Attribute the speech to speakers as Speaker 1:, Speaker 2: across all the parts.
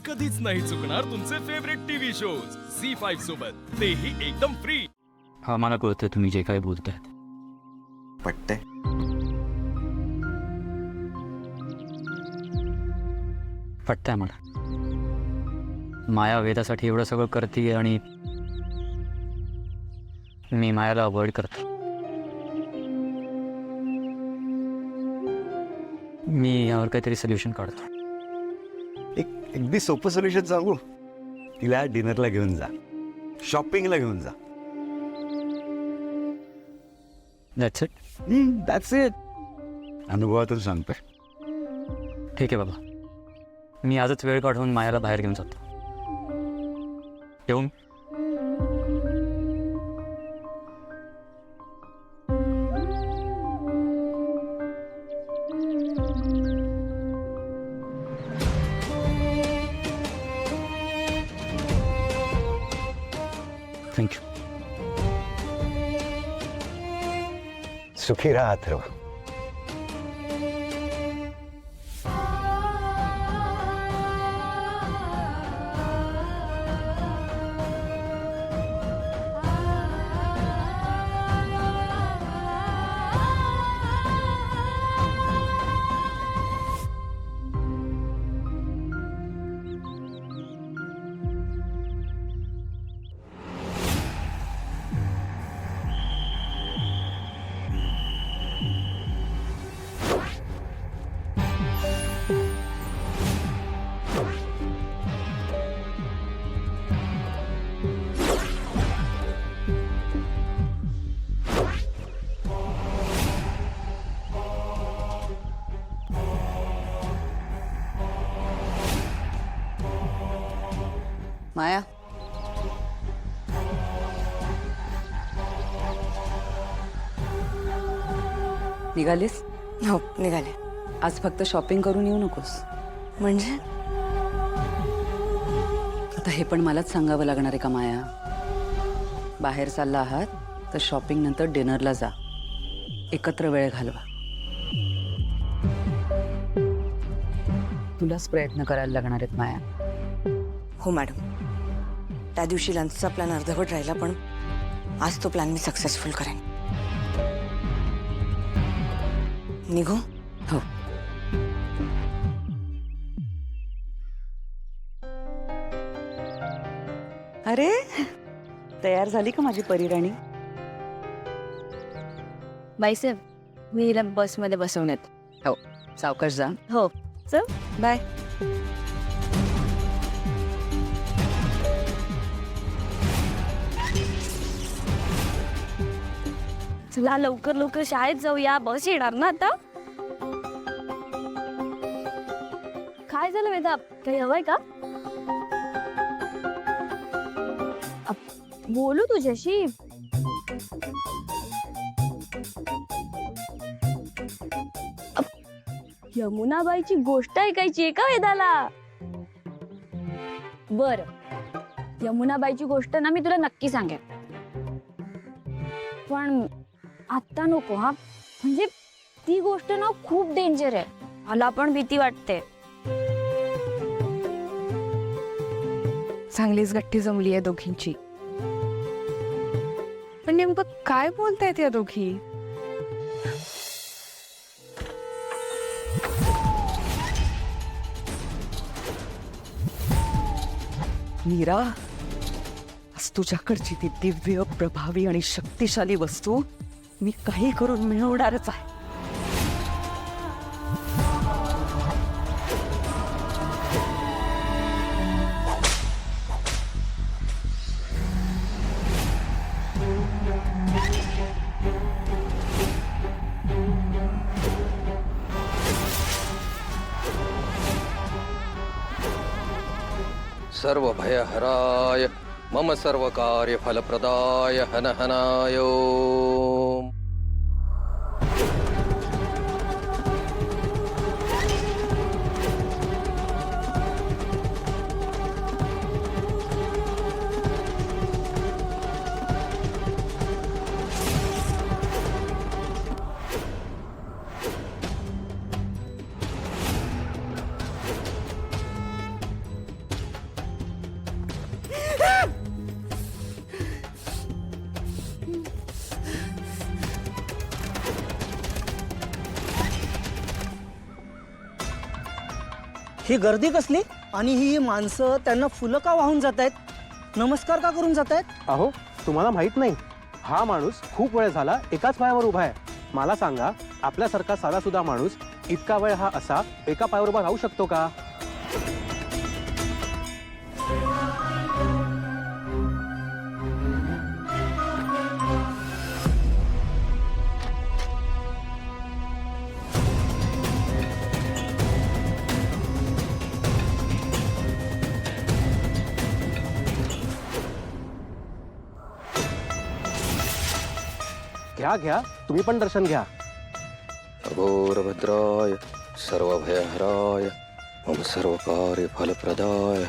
Speaker 1: कधीच नाही चुकणार तुमचे फेवरेट टीव्ही शोज झी5 सोबत, तेही एकदम फ्री।
Speaker 2: हा, मला कळतंय तुम्ही जे काही बोलताय
Speaker 3: पटतंय?
Speaker 2: पटतंय मला। माया वेदासाठी एवढं सगळं करते आणि मी मायाला अवॉइड करतो। मी यावर काहीतरी सोल्युशन काढतो।
Speaker 3: एक अगदी सोपं सोल्युशन सांगू? तिला डिनरला घेऊन जा, शॉपिंगला घेऊन जा।
Speaker 2: That's it.
Speaker 3: That's it. अनुभवातून सांगतोय।
Speaker 2: ठीक आहे बाबा, मी आजच वेळ काढून मायाला बाहेर घेऊन जातो। येऊ मी? थँक्यू।
Speaker 3: सुखी राहा अथर्व।
Speaker 4: माया, निघालीस?
Speaker 5: हो निघाले।
Speaker 4: आज फक्त शॉपिंग करून येऊ नकोस।
Speaker 5: म्हणजे
Speaker 4: आता हे पण मलाच सांगावं लागणार आहे का माया? बाहेर चालला आहात तर शॉपिंग नंतर डिनरला जा, एकत्र वेळ घालवा। तुलाच प्रयत्न करायला लागणार आहेत माया।
Speaker 5: हो मॅडम, त्या दिवशी लंचचा प्लॅन अर्धवट राहिला, पण आज तो प्लॅन मी सक्सेसफुल करेन। निघू?
Speaker 4: हो। अरे, तयार झाली का माझी परीराणी?
Speaker 6: बाईसाहेब, मी हिला बसमध्ये बसवण्यात।
Speaker 4: हो, सावकाश जा।
Speaker 6: हो, चल बाय। चला लवकर लवकर शाळेत जाऊया, बस येणार ना आता। काय झालं वेदा, काही हवंय का? बोलू तुझ्याशी? यमुनाबाईची गोष्ट ऐकायची आहे का वेदाला? बर, यमुनाबाईची गोष्ट ना मी तुला नक्की सांगेन, पण आता नको हा। म्हणजे ती गोष्ट ना खूप डेंजर आहे, मला पण भीती वाटते।
Speaker 7: चांगलीच गट्टी जमली आहे दोघींची। पण नेमकं काय बोलतायत या दोघी?
Speaker 4: मीरा, आज तुझ्याकडची ती दिव्य, प्रभावी आणि शक्तिशाली वस्तू मी काही करून मिळवणारच आहे।
Speaker 8: सर्व भयहराय मम सर्व कार्य फलप्रदाय हन हनाय ओम।
Speaker 9: ही गर्दी कसली आणि ही माणसं त्यांना फुलं का वाहून जात आहेत, नमस्कार का करून जात आहेत?
Speaker 10: अहो तुम्हाला माहित नाही, हा माणूस खूप वेळ झाला एकाच पायावर उभा आहे. मला सांगा, आपल्यासारखा साधा सुद्धा माणूस इतका वेळ हा असा एका पायावर उभा राहू शकतो का? घ्या घ्या, तुम्ही पण दर्शन घ्या.
Speaker 8: अघोरभद्राय सर्वभयहराय मम सर्वकार्य फलप्रदाय.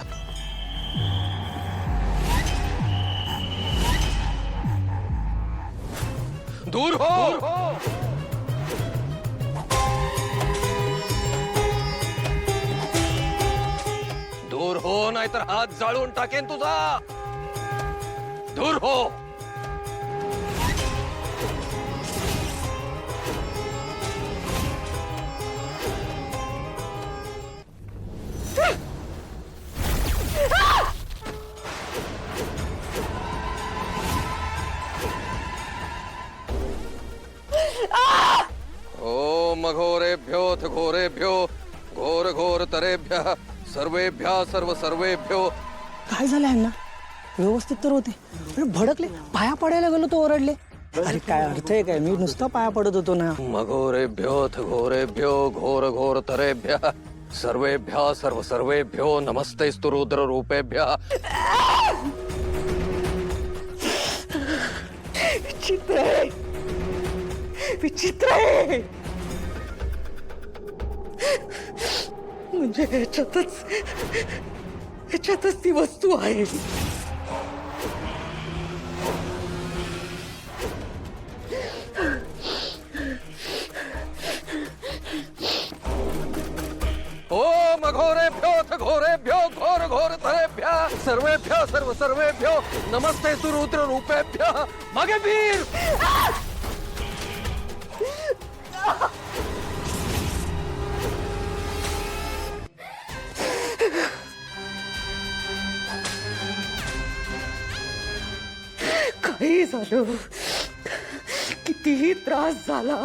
Speaker 8: दूर हो. दूर हो, नाहीतर हात जाळून टाकेन तुझा. दूर हो. ओम घोरेभ्योऽथ घोरेभ्यो घोर घोर तरेभ्यः सर्वेभ्यः सर्व सर्वेभ्यो.
Speaker 9: काय झालं यांना? व्यवस्थित तर होते, अरे भडकले, पाया पडायला गेलो तो ओरडले. अरे काय अर्थ आहे काय, मी नुसता पाया पडत होतो ना.
Speaker 8: मघोरेभ्योऽथ घोरेभ्यो घोर घोर तरेभ्यः सर्वेभ्यः सर्व सर्वेभ्यो नमस्तेस्तु रुद्र रूपेभ्यः.
Speaker 4: विचित्र आहे, विचित्र आहे. म्हणजे ह्याच्यातच ती वस्तू आहे.
Speaker 8: ओम घोरेभ्योऽथ घोरेभ्यो घोर घोर तरेभ्यः सर्वेभ्यः सर्व सर्वेभ्यो नमस्तेस्तु रुद्र रूपेभ्यः. मागे वीर.
Speaker 4: काही झालं, कितीही त्रास झाला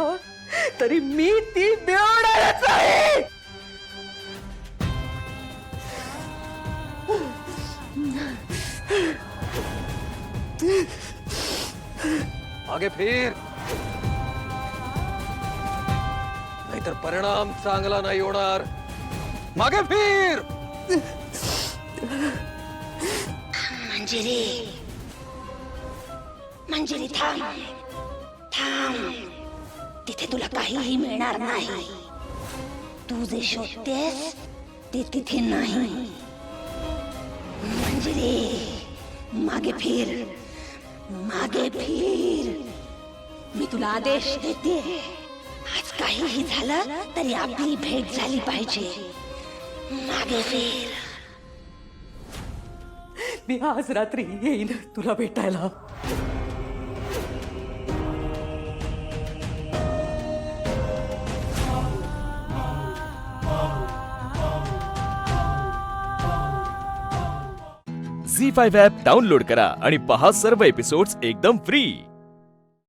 Speaker 4: तरी मी ती मिळवणारच आहे.
Speaker 8: मागे फिर, नाहीतर परिणाम चांगला नाही होणार. मागे फिर.
Speaker 11: मंजिरी थांब थांब, तिथे तुला काहीही मिळणार नाही. तू जे शोधतेस ते तिथे नाही. मंजिरी मागे फिर, मागे फिर. मी तुला आदेश देते, आज काहीही झालं तरी आपली भेट झाली पाहिजे. मागे फिर.
Speaker 4: मी आज रात्री येईन तुला भेटायला.
Speaker 1: झी5 ॲप डाउनलोड करा आणि पहा सर्व एपिसोड्स एकदम फ्री.